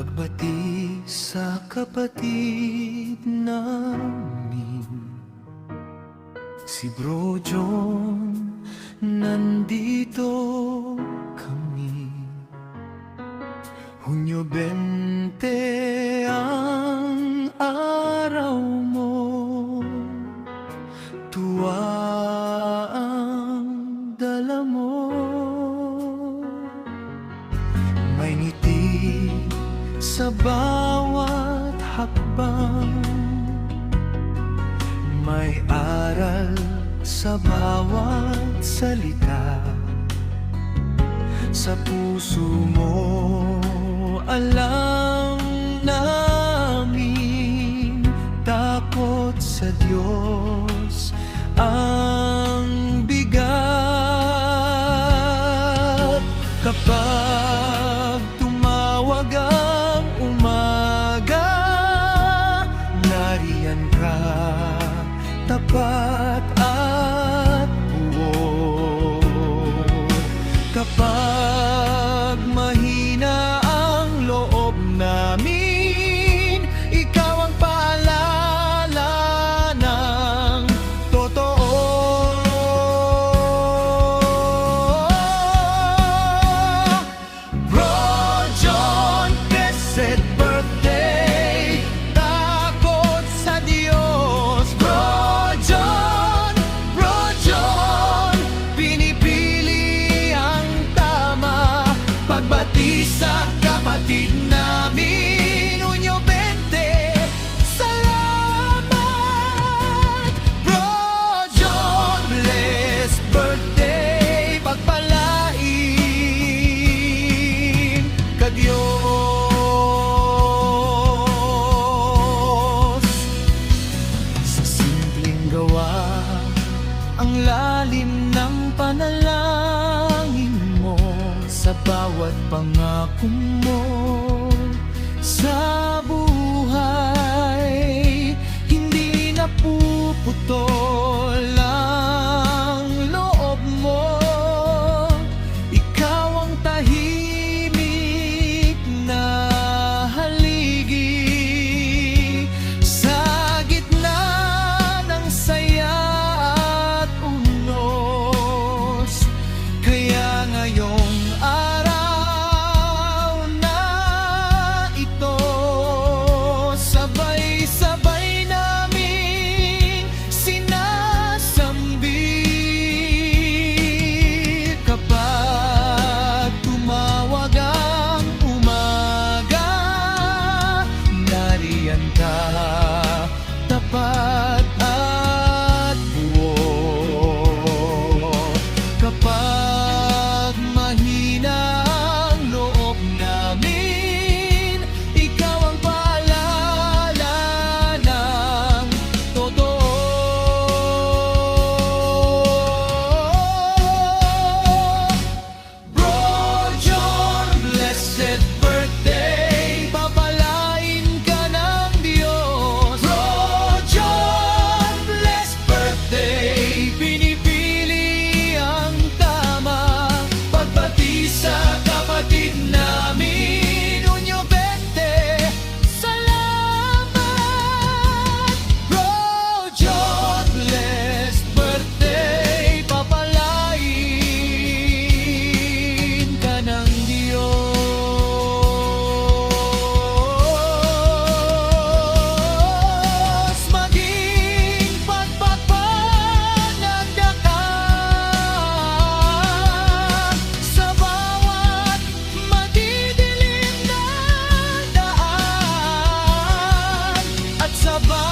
Pagbati sa kapatid namin, si Bro John, nandito kami. Hunyo 20 ang araw mo, tuwa ang dala mo. May ngiti sa bawat hakbang, may aral sa bawat salita. Sa puso mo alam namin, takot sa Diyos ang bigat. Kapag tumawag ang umaga, nariyan ka, tapat at buo. Kapag mahina ang loob namin, ikaw ang paalala ng totoo. Bro John, blessed birthday, takot sa Diyos. Bro John, pinipili ang tama. Pagbati sa kapatid namin, Hunyo 20, salamat. Bro John, blessed birthday, pagpalain ka Diyos. Sa simpleng gawa, ang lalim ng panalangin mo, sa bawat pangako mo sa buhay, hindi napuputol ang loob mo. Ikaw ang tahimik na haligi sa gitna ng saya at unos. Kaya ngayong araw na ito, sabay-sabay naming sinasambit. Kapag tumawag ang umaga, nariyan ka, tapat at buo. Kapag mahina ang loob namin, ikaw ang paalala ng totoo. Bro John, blessed birthday, papalain ka ng Diyos. Bro John, blessed birthday, pinipili ang tama. Pagbati sa kapatid namin, Hunyo 20, salamat. Bro John, blessed birthday, papalain ka ng Diyos. Maging pagpapalagdakan sa bawat madidilim na daan, at sa bawat